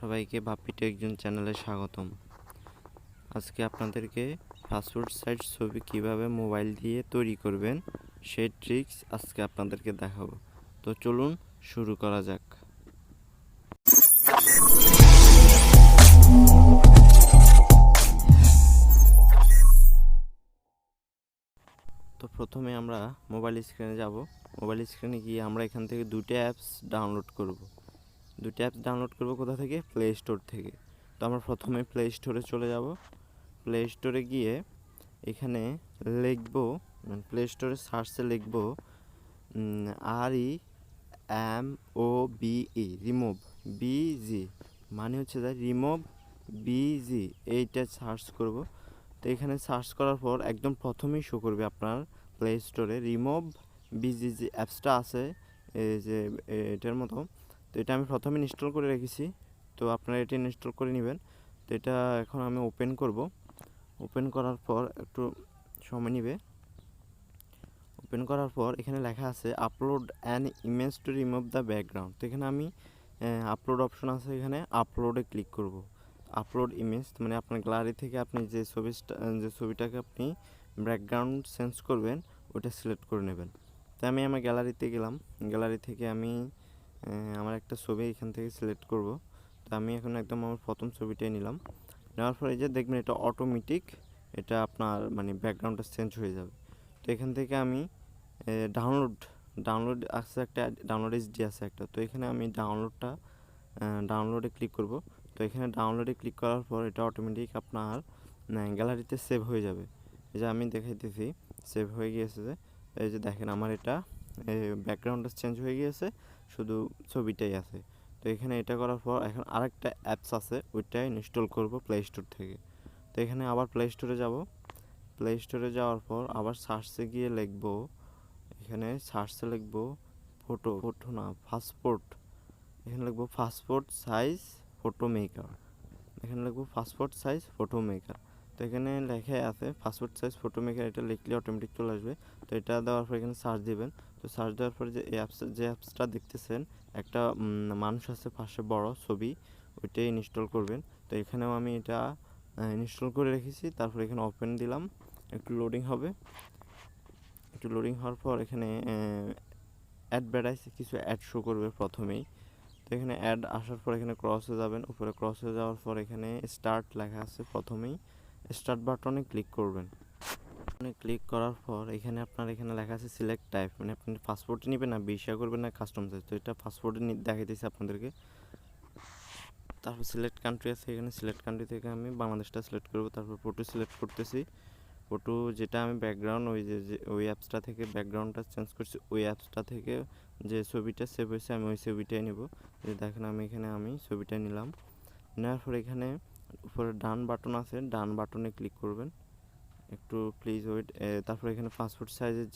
সবাইকে বাপ্পি টেকজন চ্যানেলে স্বাগতম। আজকে আপনাদেরকে পাসপোর্ট সাইজ ছবি কিভাবে মোবাইল দিয়ে তৈরি করবেন সেই ট্রিক্স আজকে আপনাদেরকে দেখাবো। তো চলুন শুরু করা যাক। তো প্রথমে আমরা মোবাইল স্ক্রিনে যাব। মোবাইল স্ক্রিনে গিয়ে আমরা এখান থেকে দুটো অ্যাপস ডাউনলোড করব। কোথা থেকে? প্লে স্টোর থেকে। তো আমরা প্রথমে প্লে স্টোরে চলে যাব। প্লে স্টোরে গিয়ে এখানে লিখব, প্লে স্টোরে সার্চে লিখব REMOVE, রিমুভ, BG মানে হচ্ছে যে রিমুভ BG, এইটা সার্চ করব। তো এখানে সার্চ করার পর একদম প্রথমেই শো করবে আপনার প্লে স্টোরে রিমুভ BG যে অ্যাপসটা আছে, এই যে এটার মতো। তো এটা আমি প্রথমে ইনস্টল করে রেখেছি, তো আপনারা এটা ইনস্টল করে নেবেন। তো এটা এখন আমি ওপেন করব। ওপেন করার পর একটু সময় নেবে। ওপেন করার পর এখানে লেখা আছে upload an image to remove the background. তো এখানে আমি আপলোড অপশন আছে, এখানে আপলোডে ক্লিক করব। আপলোড ইমেজ মানে আপনার গ্যালারি থেকে আপনি যে ছবিটাকে আপনি ব্যাকগ্রাউন্ড চেঞ্জ করবেন ওটা সিলেক্ট করে নেবেন। তো আমি আমার গ্যালারিতে গেলাম। গ্যালারি থেকে আমি আমার একটা ছবি এখান থেকে সিলেক্ট করব। তো আমি এখন একদম আমার প্রথম ছবিটাই নিলাম। নেওয়ার পরে যে দেখবেন এটা অটোমেটিক, এটা আপনার মানে ব্যাকগ্রাউন্ডটা চেঞ্জ হয়ে যাবে। তো এখান থেকে আমি ডাউনলোড আছে একটা, ডাউনলোড HD আছে একটা। তো এখানে আমি ডাউনলোডে ক্লিক করব। তো এখানে ডাউনলোডে ক্লিক করার পর এটা অটোমেটিক আপনার গ্যালারিতে সেভ হয়ে যাবে। এই যে আমি দেখাইতেছি সেভ হয়ে গিয়েছে। যে এই যে দেখেন আমার এটা ব্যাকগ্রাউন্ডটা চেঞ্জ হয়ে গিয়েছে, শুধু ছবিটাই আছে। তো এখানে এটা করার পর এখন আরেকটা অ্যাপস আছে, ওইটা ইনস্টল করব প্লে স্টোর থেকে। তো এখানে আবার প্লে স্টোরে যাব। প্লে স্টোরে যাওয়ার পর আবার সার্চে গিয়ে লিখব, এখানে সার্চে লিখব পাসপোর্ট। এখানে লিখব পাসপোর্ট সাইজ ফটো মেকার। এখানে লিখব পাসপোর্ট সাইজ ফটো মেকার। তো এখানে লেখা আছে পাসপোর্ট সাইজ ফটো মেকার, এটা লিখলে অটোমেটিক চলে আসবে। তো এটা দেওয়ার পর এখানে সার্চ দিবেন। তো সার্চ দেওয়ার পরে যে অ্যাপসটা দেখতেছেন একটা মানুষ আছে পাশে বড় ছবি, ওইটাই ইনস্টল করবেন। তো এখানেও আমি এটা ইনস্টল করে রেখেছি। তারপর এখানে ওপেন দিলাম, একটু লোডিং হবে। একটু লোডিং হওয়ার পর এখানে অ্যাডভার্টাইজ কিছু অ্যাড শো করবে প্রথমেই। তো এখানে অ্যাড আসার পর এখানে ক্রসে যাবেন। উপরে ক্রসে যাওয়ার পর এখানে স্টার্ট লেখা আছে, প্রথমেই স্টার্ট বাটনে ক্লিক করবেন। ক্লিক করার পর এখানে আপনার এখানে লেখা আছে সিলেক্ট টাইপ, মানে আপনি পাসপোর্টে নেবেন না ভিসা করবেন না কাস্টম সাইজ। তো এটা পাসপোর্টে দেখাইতেছি আপনাদেরকে। তারপর সিলেক্ট কান্ট্রি আছে, এখানে সিলেক্ট কান্ট্রি থেকে আমি বাংলাদেশটা সিলেক্ট করব। তারপর ফটো সিলেক্ট করতেছি। ফটো যেটা আমি ব্যাকগ্রাউন্ড ওই অ্যাপসটা থেকে ব্যাকগ্রাউন্ডটা চেঞ্জ করছি, ওই অ্যাপসটা থেকে যে ছবিটা সেভ হয়েছে আমি ওই ছবিটাই নেব। দেখেন আমি এখানে ছবিটা নিলাম। নেওয়ার পর এখানে উপরে ডান বাটন আছে, ডান বাটনে ক্লিক করবেন। একটু প্লিজ ওয়েট। তারপর এখানে পাসপোর্ট সাইজের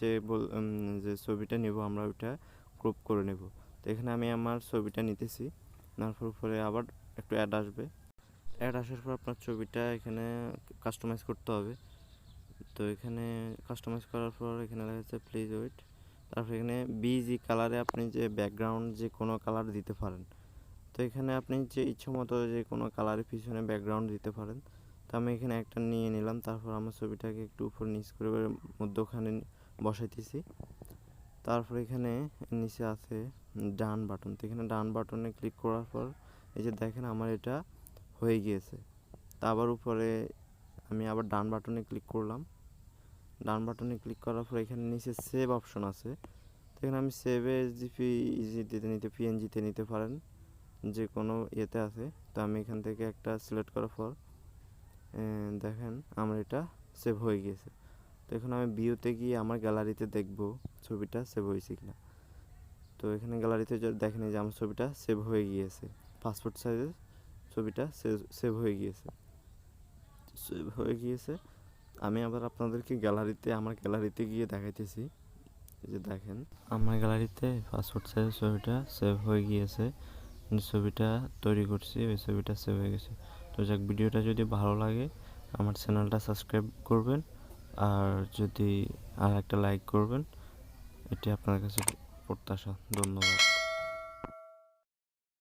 যে ছবিটা নেব আমরা ওইটা ক্রপ করে নেব। তো এখানে আমি আমার ছবিটা নিতেছি। নেওয়ার পর উপরে আবার একটু অ্যাড আসবে। অ্যাড আসার পর আপনার ছবিটা এখানে কাস্টমাইজ করতে হবে। তো এখানে কাস্টমাইজ করার পর এখানে লেখা আছে প্লিজ ওয়েট। তারপর এখানে BG কালারে আপনি যে ব্যাকগ্রাউন্ড যে কোনো কালার দিতে পারেন। তো এখানে আপনি যে ইচ্ছে মতো যে কোনো কালারের পিছনে ব্যাকগ্রাউন্ড দিতে পারেন। তো আমি এখানে একটা নিয়ে নিলাম। তারপর আমার ছবিটাকে একটু উপর নিচ করে মধ্যখানে বসাইতেছি। তারপর এখানে নিচে আছে ডান বাটন। তো এখানে ডান বাটনে ক্লিক করার পর এই যে দেখেন আমার এটা হয়ে গিয়েছে। তা আবার উপরে আমি আবার ডান বাটনে ক্লিক করলাম। ডান বাটনে ক্লিক করার পর এখানে নিচে সেভ অপশন আছে। তো এখানে আমি সেভে PNG-তে নিতে পারেন, যে কোনো ইয়েতে আছে। তো আমি এখান থেকে একটা সিলেক্ট করার পর দেখেন আমার এটা সেভ হয়ে গিয়েছে। তো এখন আমি ভিউতে গিয়ে আমার গ্যালারিতে দেখব ছবিটা সেভ হয়েছে কিনা। তো এখানে গ্যালারিতে দেখেন যে আমার ছবিটা সেভ হয়ে গিয়েছে, পাসপোর্ট সাইজের ছবিটা সেভ হয়ে গিয়েছে। আমি আবার আপনাদেরকে আমার গ্যালারিতে গিয়ে দেখাইতেছি। এই যে দেখেন আমার গ্যালারিতে পাসপোর্ট সাইজের ছবিটা সেভ হয়ে গিয়েছে। ছবিটা তৈরি করছি, ওই ছবিটা সেভ হয়ে গেছে। তো যাক, ভিডিওটা যদি ভালো লাগে আমার চ্যানেলটা সাবস্ক্রাইব করবেন, আর যদি আর একটা লাইক করবেন, এটি আপনার কাছে প্রত্যাশা। ধন্যবাদ।